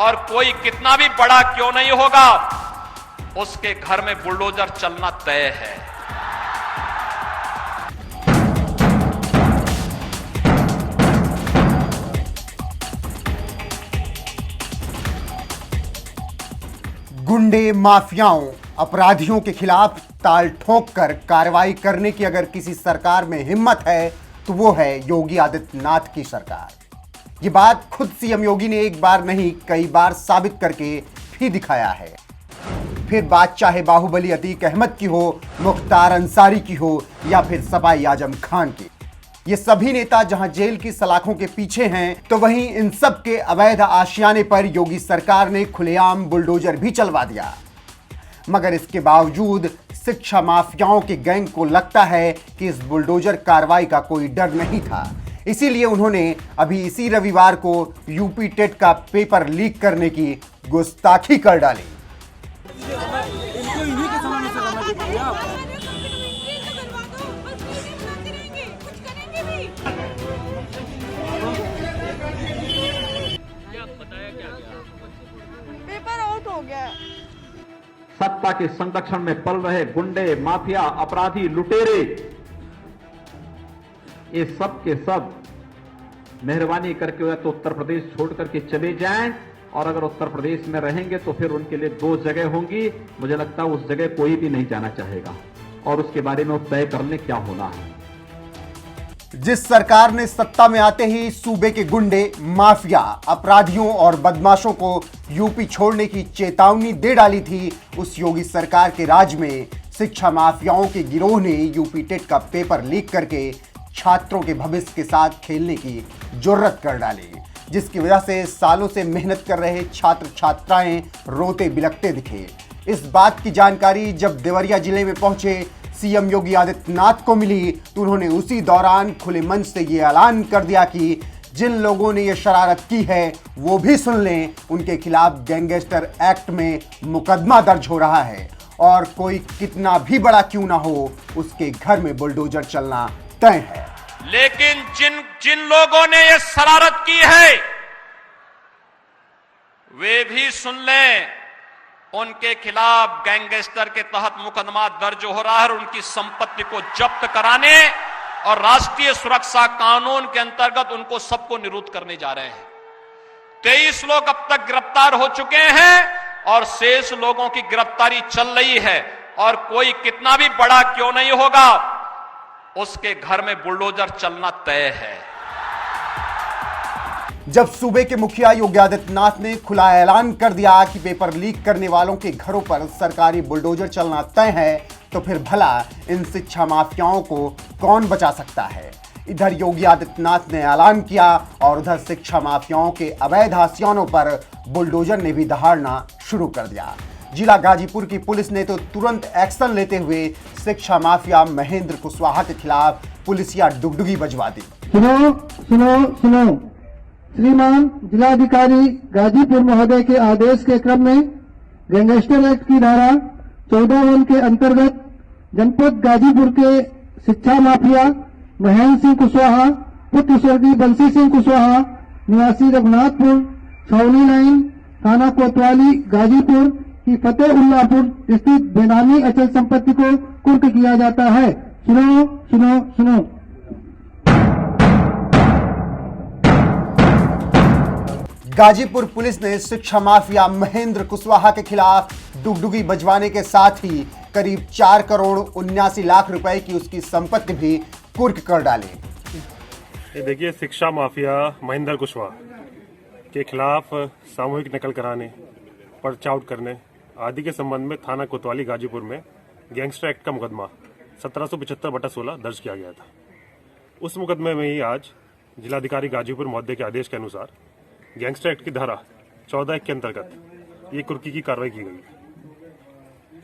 और कोई कितना भी बड़ा क्यों नहीं होगा, उसके घर में बुलडोजर चलना तय है। गुंडे, माफियाओं, अपराधियों के खिलाफ ताल ठोक कर कार्रवाई करने की अगर किसी सरकार में हिम्मत है तो वो है योगी आदित्यनाथ की सरकार। ये बात खुद सीएम योगी ने एक बार नहीं कई बार साबित करके भी दिखाया है। फिर बात चाहे बाहुबली अतीक अहमद की हो, मुख्तार अंसारी की हो या फिर सफाई आजम खान की, ये सभी नेता जहां जेल की सलाखों के पीछे हैं तो वहीं इन सब के अवैध आशियाने पर योगी सरकार ने खुलेआम बुलडोजर भी चलवा दिया। मगर इसके बावजूद शिक्षा माफियाओं के गैंग को लगता है कि इस बुलडोजर कार्रवाई का कोई डर नहीं था, इसीलिए उन्होंने अभी इसी रविवार को यूपी टेट का पेपर लीक करने की गुस्ताखी कर डाली। पेपर आउट हो गया। सत्ता के संरक्षण में पल रहे गुंडे, माफिया, अपराधी, लुटेरे, ये सब के सब मेहरबानी करके या तो उत्तर प्रदेश छोड़ करके चले जाएं, और अगर उत्तर प्रदेश में रहेंगे तो फिर उनके लिए दो जगह होंगी। मुझे लगता है उस जगह कोई भी नहीं जाना चाहेगा और उसके बारे में तय कर ले क्या होना है। जिस सरकार ने सत्ता में आते ही सूबे के गुंडे, माफिया, अपराधियों और बदमाशों को यूपी छोड़ने की चेतावनी दे डाली थी, उस योगी सरकार के राज में शिक्षा माफियाओं के गिरोह ने यूपी टेट का पेपर लीक करके छात्रों के भविष्य के साथ खेलने की जुर्रत कर डाली, जिसकी वजह से सालों से मेहनत कर रहे छात्र छात्राएं रोते बिलखते दिखे। इस बात की जानकारी जब देवरिया जिले में पहुंचे सीएम योगी आदित्यनाथ को मिली तो उन्होंने उसी दौरान खुले मन से ये ऐलान कर दिया कि जिन लोगों ने ये शरारत की है वो भी सुन लें, उनके खिलाफ गैंगस्टर एक्ट में मुकदमा दर्ज हो रहा है और कोई कितना भी बड़ा क्यों ना हो उसके घर में बुलडोजर चलना तय है। लेकिन जिन लोगों ने ये शरारत की है वे भी सुन लें, उनके खिलाफ गैंगस्टर के तहत मुकदमा दर्ज हो रहा है और उनकी संपत्ति को जब्त कराने और राष्ट्रीय सुरक्षा कानून के अंतर्गत उनको सबको निरुद्ध करने जा रहे हैं। 23 लोग अब तक गिरफ्तार हो चुके हैं और शेष लोगों की गिरफ्तारी चल रही है और कोई कितना भी बड़ा क्यों नहीं होगा, उसके घर में बुलडोजर चलना तय है। जब सूबे के मुखिया योगी आदित्यनाथ ने खुला ऐलान कर दिया कि पेपर लीक करने वालों के घरों पर सरकारी बुलडोजर चलना तय है, तो फिर भला इन शिक्षा माफियाओं को कौन बचा सकता है। इधर योगी आदित्यनाथ ने ऐलान किया और उधर शिक्षा माफियाओं के अवैध आशियानों पर बुलडोजर ने भी दहाड़ना शुरू कर दिया। जिला गाजीपुर की पुलिस ने तो तुरंत एक्शन लेते हुए शिक्षा माफिया महेंद्र कुशवाहा के खिलाफ पुलिसिया डुगडुगी बजवा दी। सुनो सुनो सुनो, श्रीमान जिलाधिकारी गाजीपुर महोदय के आदेश के क्रम में गैंगस्टर एक्ट की धारा 14(1) के अंतर्गत जनपद गाजीपुर के शिक्षा माफिया महेंद्र सिंह कुशवाहा, पुत्र स्वर्गीय बंसी सिंह कुशवाहा, निवासी रघुनाथपुर, छावनी लाइन, थाना कोतवाली, गाजीपुर की फतेहुल्लापुर स्थित बेनामी अचल संपत्ति को कुर्क किया जाता है। सुनो सुनो सुनो। गाजीपुर पुलिस ने शिक्षा माफिया महेंद्र कुशवाहा के खिलाफ डुगडुगी बजवाने के साथ ही करीब 4 करोड़ 79 लाख रुपए की उसकी संपत्ति भी कुर्क कर डाली। ये देखिए, शिक्षा माफिया महेंद्र कुशवाहा के खिलाफ सामूहिक नकल कराने, पर्चा आउट करने आदि के संबंध में थाना कोतवाली गाजीपुर में गैंगस्टर एक्ट का मुकदमा 1775/16 दर्ज किया गया था। उस मुकदमे में ही आज जिलाधिकारी गाजीपुर महोदय के आदेश के अनुसार गैंगस्टर एक्ट की धारा 14(1) के अंतर्गत ये कुर्की की कार्रवाई की गई।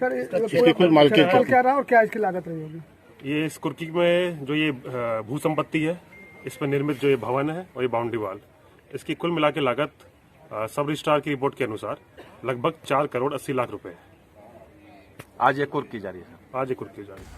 सर, इसकी कुल मालिकियत क्या रहा और क्या इसकी लागत रही होगी? ये इस कुर्की में जो ये भू संपत्ति है, इस पर निर्मित जो ये भवन है और ये बाउंड्री वाल, इसकी कुल मिला के लागत सब रजिस्ट्रार की रिपोर्ट के अनुसार लगभग 4 करोड़ 80 लाख रुपए है। आज ये कुर्क की जा रही है। आज ये कुर्क की जा रही है।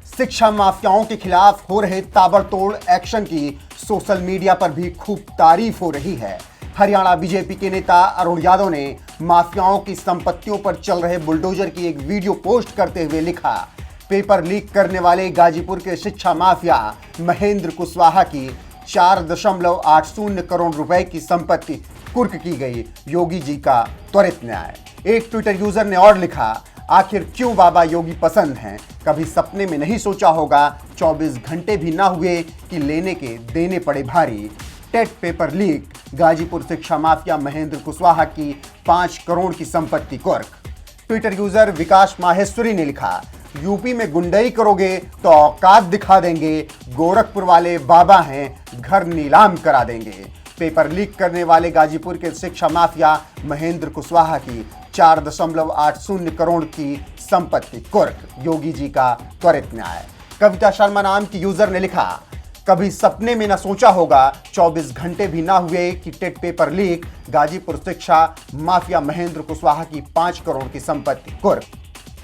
शिक्षा माफियाओं के खिलाफ हो रहे ताबड़तोड़ एक्शन की सोशल मीडिया पर भी खूब तारीफ हो रही है। हरियाणा बीजेपी के नेता अरुण यादव ने माफियाओं की संपत्तियों पर चल रहे बुलडोजर की एक वीडियो पोस्ट करते हुए लिखा, पेपर लीक करने वाले गाजीपुर के शिक्षा माफिया महेंद्र कुशवाहा की 4.80 करोड़ रुपए की संपत्ति कुर्क की गई, योगी जी का त्वरित न्याय। एक ट्विटर यूजर ने और लिखा, आखिर क्यों बाबा योगी पसंद हैं, कभी सपने में नहीं सोचा होगा 24 घंटे भी ना हुए कि लेने के देने पड़े भारी। टेट पेपर लीक, गाजीपुर शिक्षा माफिया महेंद्र कुशवाहा की 5 करोड़ की संपत्ति कुर्क। ट्विटर यूजर विकास माहेश्वरी ने लिखा, यूपी में गुंडई करोगे तो औकात दिखा देंगे, गोरखपुर वाले बाबा हैं, घर नीलाम करा देंगे। पेपर लीक करने वाले गाजीपुर के शिक्षा माफिया महेंद्र कुशवाहा की 4.80 करोड़ की संपत्ति कुर्क, योगी जी का त्वरित न्याय। कविता शर्मा नाम की यूजर ने लिखा, कभी सपने में न सोचा होगा 24 घंटे भी ना हुए कि टेट पेपर लीक, गाजीपुर शिक्षा माफिया महेंद्र कुशवाहा की 5 करोड़ की संपत्ति कुर्क।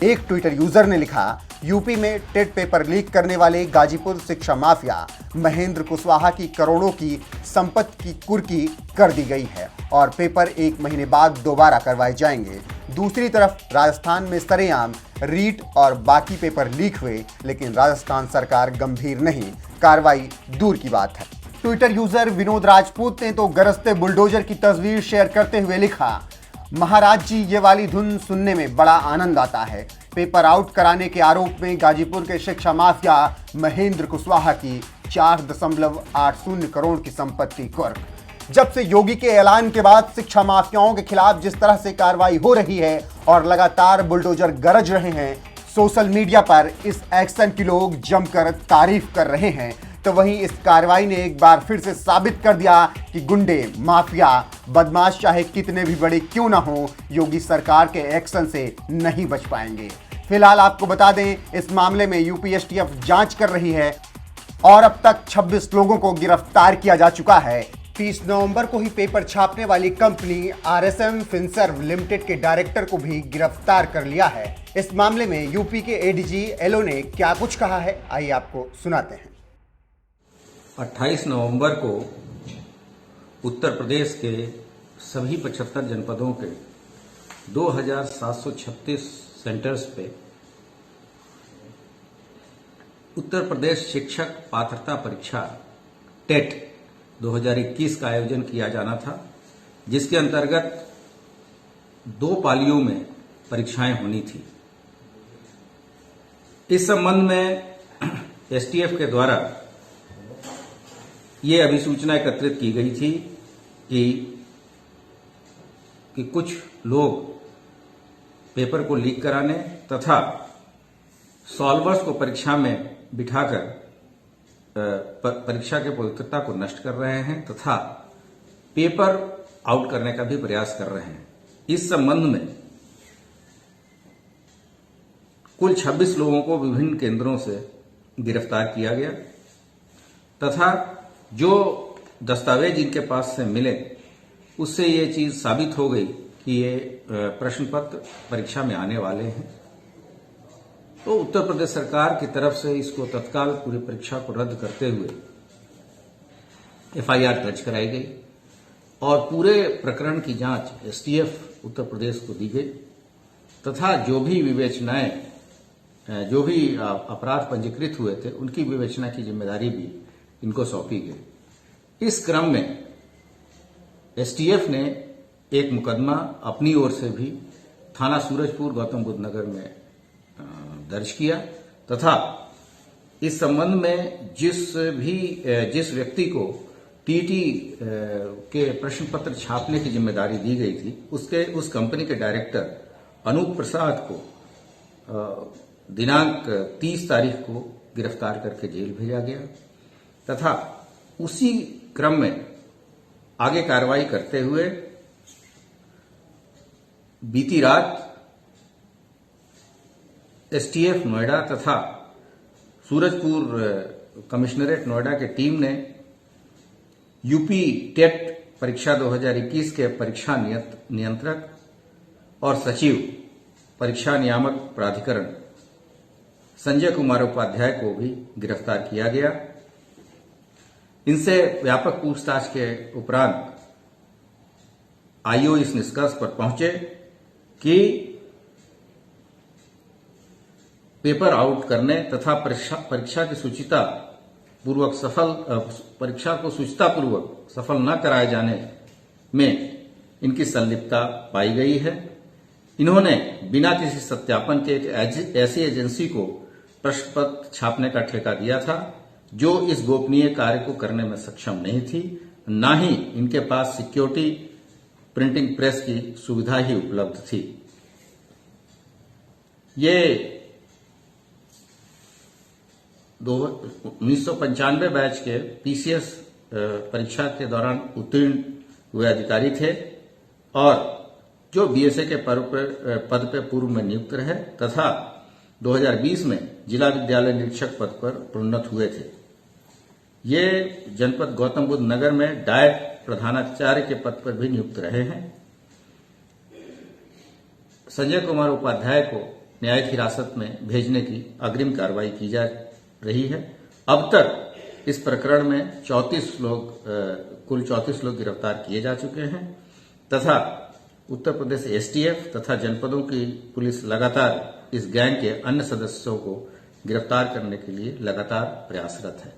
एक ट्विटर यूजर ने लिखा, यूपी में टेट पेपर लीक करने वाले गाजीपुर शिक्षा माफिया महेंद्र कुशवाहा की करोड़ों की संपत्ति की कुर्की कर दी गई है और पेपर 1 महीने बाद दोबारा करवाए जाएंगे। दूसरी तरफ राजस्थान में सरेआम रीट और बाकी पेपर लीक हुए, लेकिन राजस्थान सरकार गंभीर नहीं, कार्रवाई दूर की बात है। ट्विटर यूजर विनोद राजपूत ने तो गरजते बुलडोजर की तस्वीर शेयर करते हुए लिखा, महाराज जी ये वाली धुन सुनने में बड़ा आनंद आता है। पेपर आउट कराने के आरोप में गाजीपुर के शिक्षा माफिया महेंद्र कुशवाहा की 4.80 करोड़ की संपत्ति कुर्क। जब से योगी के ऐलान के बाद शिक्षा माफियाओं के खिलाफ जिस तरह से कार्रवाई हो रही है और लगातार बुलडोजर गरज रहे हैं, सोशल मीडिया पर इस एक्शन की लोग जमकर तारीफ कर रहे हैं, तो वहीं इस कार्रवाई ने एक बार फिर से साबित कर दिया कि गुंडे, माफिया, बदमाश चाहे कितने भी बड़े क्यों ना हो, योगी सरकार के एक्शन से नहीं बच पाएंगे। फिलहाल आपको बता दें, इस मामले में यूपी एसटीएफ जांच कर रही है और अब तक 26 लोगों को गिरफ्तार किया जा चुका है। 30 नवंबर को ही पेपर छापने वाली कंपनी आरएसएम फिनसर्व लिमिटेड के डायरेक्टर को भी गिरफ्तार कर लिया है। इस मामले में यूपी के एडीजी एलओ ने क्या कुछ कहा है, आइए आपको सुनाते हैं। 28 नवंबर को उत्तर प्रदेश के सभी 75 जनपदों के 2736 सेंटर्स पे उत्तर प्रदेश शिक्षक पात्रता परीक्षा टेट 2021 का आयोजन किया जाना था, जिसके अंतर्गत 2 पालियों में परीक्षाएं होनी थी। इस संबंध में एसटीएफ के द्वारा ये अभिसूचना एकत्रित की गई थी कि कुछ लोग पेपर को लीक कराने तथा सॉल्वर्स को परीक्षा में बिठाकर परीक्षा की पवित्रता को नष्ट कर रहे हैं तथा पेपर आउट करने का भी प्रयास कर रहे हैं। इस संबंध में कुल 26 लोगों को विभिन्न केंद्रों से गिरफ्तार किया गया तथा जो दस्तावेज इनके पास से मिले उससे ये चीज साबित हो गई कि ये प्रश्न पत्र परीक्षा में आने वाले हैं। तो उत्तर प्रदेश सरकार की तरफ से इसको तत्काल पूरी परीक्षा को रद्द करते हुए एफआईआर दर्ज कराई गई और पूरे प्रकरण की जांच एसटीएफ उत्तर प्रदेश को दी गई तथा जो भी विवेचनाएं, जो भी अपराध पंजीकृत हुए थे उनकी विवेचना की जिम्मेदारी भी इनको सौंपी गई। इस क्रम में एसटीएफ ने एक मुकदमा अपनी ओर से भी थाना सूरजपुर गौतम बुद्ध नगर में दर्ज किया तथा इस संबंध में जिस व्यक्ति को टीटी के प्रश्न पत्र छापने की जिम्मेदारी दी गई थी उस कंपनी के डायरेक्टर अनूप प्रसाद को दिनांक 30 तारीख को गिरफ्तार करके जेल भेजा गया तथा उसी क्रम में आगे कार्रवाई करते हुए बीती रात एसटीएफ नोएडा तथा सूरजपुर कमिश्नरेट नोएडा की टीम ने यूपी टेट परीक्षा 2021 के परीक्षा नियंत्रक और सचिव परीक्षा नियामक प्राधिकरण संजय कुमार उपाध्याय को भी गिरफ्तार किया गया। इनसे व्यापक पूछताछ के उपरांत आईओ इस निष्कर्ष पर पहुंचे कि पेपर आउट करने तथा परीक्षा की परीक्षा को सूचितापूर्वक सफल न कराए जाने में इनकी संलिप्तता पाई गई है। इन्होंने बिना किसी सत्यापन के एक ऐसी एजेंसी को प्रश्न पत्र छापने का ठेका दिया था जो इस गोपनीय कार्य को करने में सक्षम नहीं थी, न ही इनके पास सिक्योरिटी प्रिंटिंग प्रेस की सुविधा ही उपलब्ध थी। ये 1995 बैच के पीसीएस परीक्षा के दौरान उत्तीर्ण हुए अधिकारी थे और जो बीएसए के पद पर पूर्व में नियुक्त रहे तथा 2020 में जिला विद्यालय निरीक्षक पद पर प्रोन्नत हुए थे। ये जनपद गौतम बुद्ध नगर में डायट प्रधानाचार्य के पद पर भी नियुक्त रहे हैं। संजय कुमार उपाध्याय को न्यायिक हिरासत में भेजने की अग्रिम कार्रवाई की जा रही है। अब तक इस प्रकरण में कुल 34 लोग गिरफ्तार किए जा चुके हैं तथा उत्तर प्रदेश एसटीएफ तथा जनपदों की पुलिस लगातार इस गैंग के अन्य सदस्यों को गिरफ्तार करने के लिए लगातार प्रयासरत है।